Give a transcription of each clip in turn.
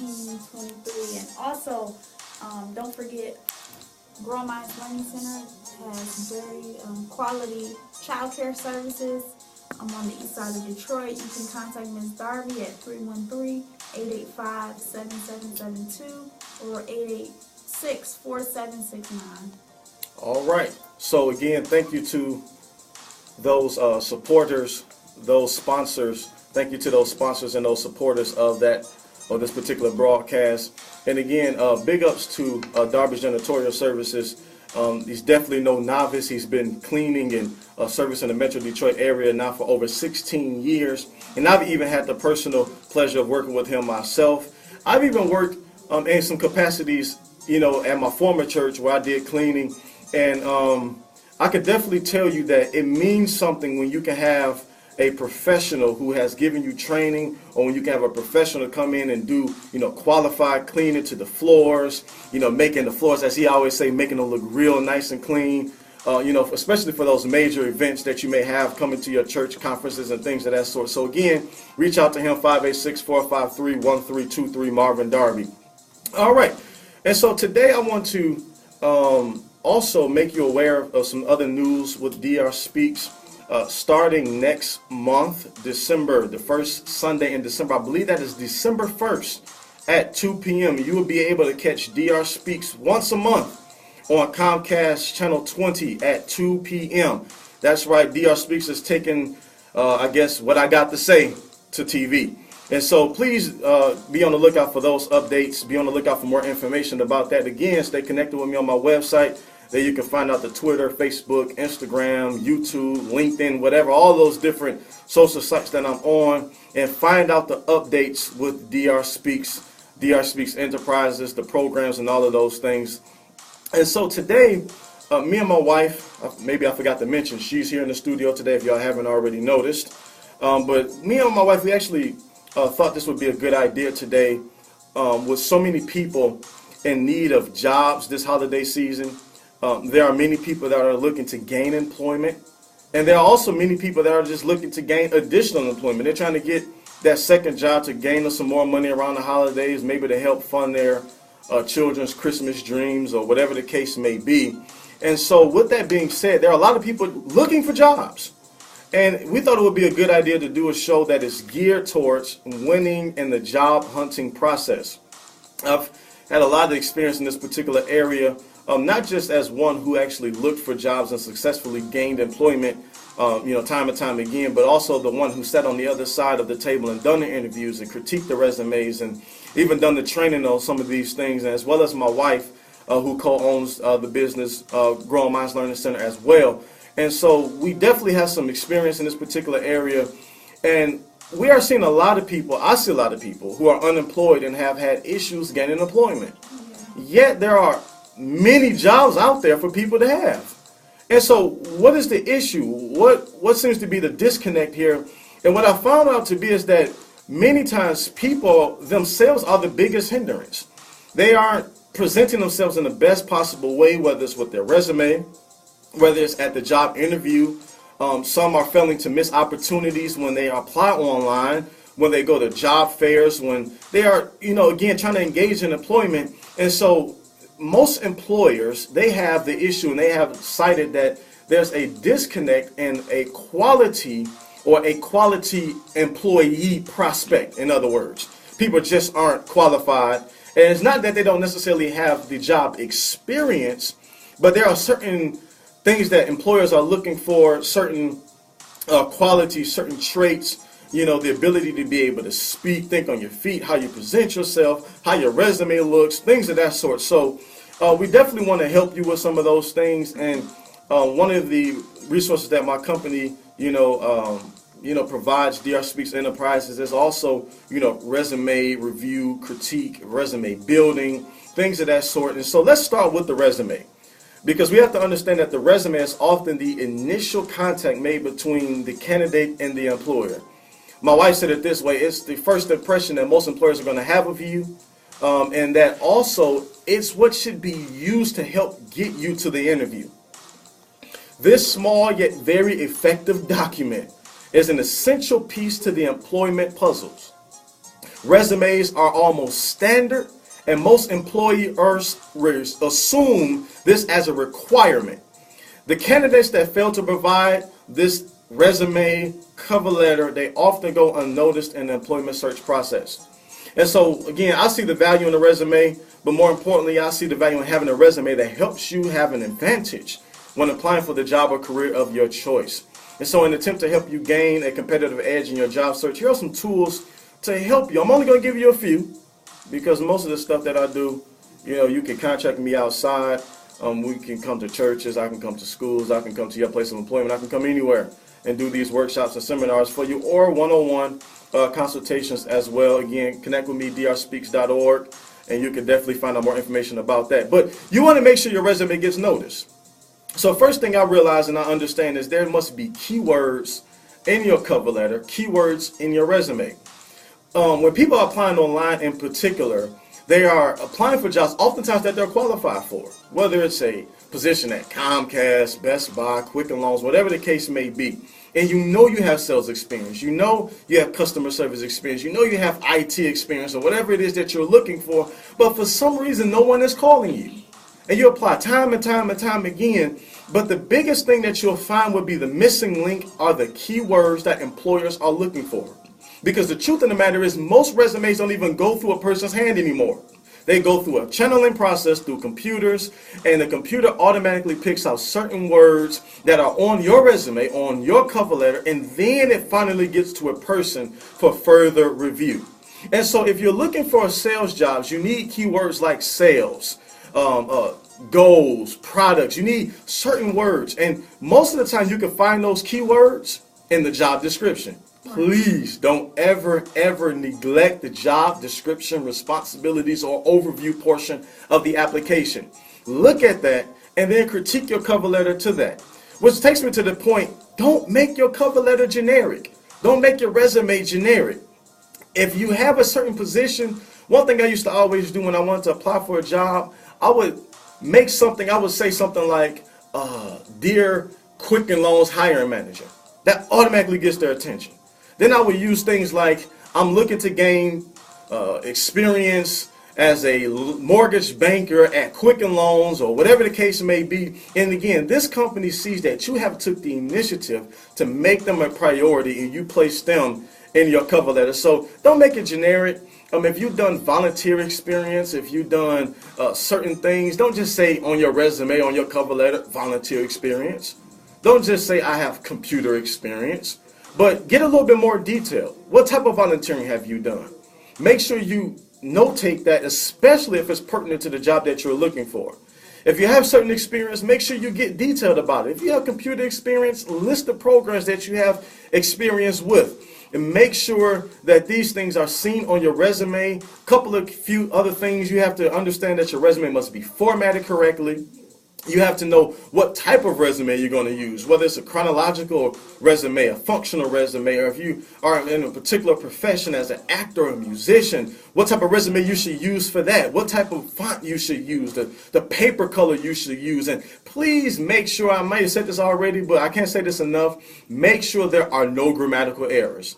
1923. And also, don't forget, Grown Minds Learning Center has very quality child care services. I'm on the east side of Detroit. You can contact Ms. Darby at 313-885-7772 or 886-4769. All right. So again, thank you to those supporters, those sponsors. Thank you to those sponsors and those supporters of this particular broadcast. And again, big ups to Darby's Janitorial Services. He's definitely no novice. He's been cleaning and servicing the Metro Detroit area now for over 16 years. And I've even had the personal pleasure of working with him myself. I've even worked in some capacities, at my former church where I did cleaning. And I could definitely tell you that it means something when you can have a professional who has given you training, or when you can have a professional come in and do, qualified cleaning to the floors, making the floors, as he always say, making them look real nice and clean, especially for those major events that you may have coming to your church conferences and things of that sort. So again, reach out to him, 586-453-1323, Marvin Darby. All right. And so today I want to also make you aware of some other news with D.R.speaks. Starting next month, December, the first Sunday in December, I believe that is December 1st at 2 p.m. You will be able to catch D.R.speaks once a month on Comcast Channel 20 at 2 p.m. That's right, D.R.speaks is taking, I guess, what I got to say to TV. And so please be on the lookout for those updates. Be on the lookout for more information about that. Again, stay connected with me on my website. There you can find out the Twitter, Facebook, Instagram, YouTube, LinkedIn, whatever, all those different social sites that I'm on, and find out the updates with DRspeaks, DRspeaks Enterprises, the programs, and all of those things. And so today, me and my wife, maybe I forgot to mention, she's here in the studio today if y'all haven't already noticed. But me and my wife, we actually thought this would be a good idea today with so many people in need of jobs this holiday season. There are many people that are looking to gain employment, and there are also many people that are just looking to gain additional employment. They're trying to get that second job to gain them some more money around the holidays, maybe to help fund their children's Christmas dreams or whatever the case may be. And so with that being said, there are a lot of people looking for jobs. And we thought it would be a good idea to do a show that is geared towards winning in the job hunting process. I've had a lot of experience in this particular area. Not just as one who actually looked for jobs and successfully gained employment, time and time again, but also the one who sat on the other side of the table and done the interviews and critiqued the resumes and even done the training on some of these things, as well as my wife, who co-owns the business, Grown Minds Learning Center as well. And so we definitely have some experience in this particular area, and we are seeing a lot of people, I see a lot of people who are unemployed and have had issues gaining employment. Yet there are many jobs out there for people to have. And so what is the issue? What seems to be the disconnect here? And what I found out to be is that many times people themselves are the biggest hindrance. They aren't presenting themselves in the best possible way, whether it's with their resume, whether it's at the job interview. Some are failing to miss opportunities when they apply online, when they go to job fairs, when they are, again, trying to engage in employment. And so most employers, they have the issue, and they have cited that there's a disconnect in a quality employee prospect. In other words, people just aren't qualified. And it's not that they don't necessarily have the job experience, but there are certain things that employers are looking for, certain qualities, certain traits, the ability to be able to speak, think on your feet, how you present yourself, how your resume looks, things of that sort. So we definitely want to help you with some of those things. And one of the resources that my company, provides, DRspeaks Enterprises, is also, resume review, critique, resume building, things of that sort. And so let's start with the resume, because we have to understand that the resume is often the initial contact made between the candidate and the employer. My wife said it this way: it's the first impression that most employers are going to have of you, and that also it's what should be used to help get you to the interview. This small yet very effective document is an essential piece to the employment puzzles. resumes are almost standard, and most employers assume this as a requirement. The candidates that fail to provide this resume, cover letter, they often go unnoticed in the employment search process. And so, again, I see the value in a resume, but more importantly, I see the value in having a resume that helps you have an advantage when applying for the job or career of your choice. And so in an attempt to help you gain a competitive edge in your job search, here are some tools to help you. I'm only going to give you a few because most of the stuff that I do, you can contact me outside. We can come to churches, I can come to schools, I can come to your place of employment, I can come anywhere and do these workshops and seminars for you, or one-on-one consultations as well. Again, connect with me, DRspeaks.org, and you can definitely find out more information about that. But you want to make sure your resume gets noticed. So first thing I realize and I understand is there must be keywords in your cover letter, keywords in your resume. When people are applying online in particular, they are applying for jobs oftentimes that they're qualified for, whether it's a position at Comcast, Best Buy, Quicken Loans, whatever the case may be. And you have sales experience, you have customer service experience, you have IT experience, or whatever it is that you're looking for, but for some reason no one is calling you. And you apply time and time and time again, but the biggest thing that you'll find would be the missing link are the keywords that employers are looking for. Because the truth of the matter is most resumes don't even go through a person's hand anymore. They go through a channeling process through computers, and the computer automatically picks out certain words that are on your resume, on your cover letter, and then it finally gets to a person for further review. And so if you're looking for sales jobs, you need keywords like sales, goals, products. You need certain words, and most of the time you can find those keywords in the job description. Please don't ever neglect the job description, responsibilities, or overview portion of the application. Look at that and then critique your cover letter to that. Which takes me to the point, don't make your cover letter generic. Don't make your resume generic. If you have a certain position, one thing I used to always do when I wanted to apply for a job, I would say something like, Dear Quicken Loans Hiring Manager. That automatically gets their attention. Then I would use things like, I'm looking to gain experience as a mortgage banker at Quicken Loans, or whatever the case may be. And again, this company sees that you have took the initiative to make them a priority and you place them in your cover letter. So don't make it generic. If you've done volunteer experience, if you've done certain things, don't just say on your resume, on your cover letter, volunteer experience. Don't just say I have computer experience. But get a little bit more detailed. What type of volunteering have you done? Make sure you notate that, especially if it's pertinent to the job that you're looking for. If you have certain experience, make sure you get detailed about it. If you have computer experience, list the programs that you have experience with. And make sure that these things are seen on your resume. Few other things you have to understand: that your resume must be formatted correctly. You have to know what type of resume you're going to use, whether it's a chronological resume, a functional resume, or if you are in a particular profession as an actor or a musician, what type of resume you should use for that, what type of font you should use, the paper color you should use. And please make sure, I might have said this already, but I can't say this enough, make sure there are no grammatical errors.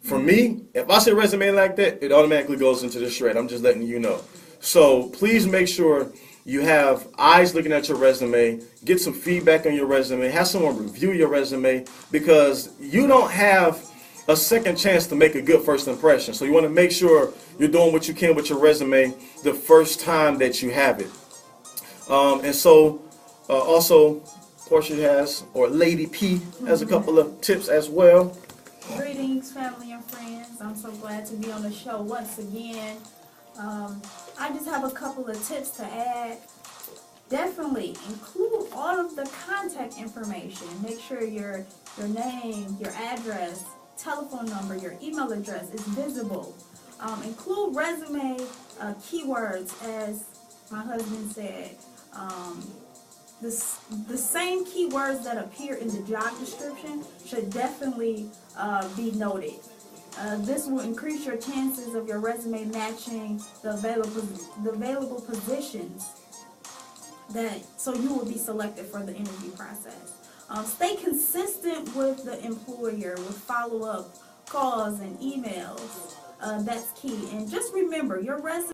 For me, if I say resume like that, it automatically goes into the shred. I'm just letting you know. So please make sure you have eyes looking at your resume, get some feedback on your resume, have someone review your resume, because you don't have a second chance to make a good first impression. So you want to make sure you're doing what you can with your resume the first time that you have it. And so also Portia has, or Lady P has a couple of tips as well. Greetings, family and friends. I'm so glad to be on the show once again. I just have a couple of tips to add. Definitely include all of the contact information. Make sure your name, your address, telephone number, your email address is visible. Include resume keywords, as my husband said. The same keywords that appear in the job description should definitely be noted. This will increase your chances of your resume matching the available positions, so you will be selected for the interview process. Stay consistent with the employer with follow-up calls and emails. That's key. And just remember, your resume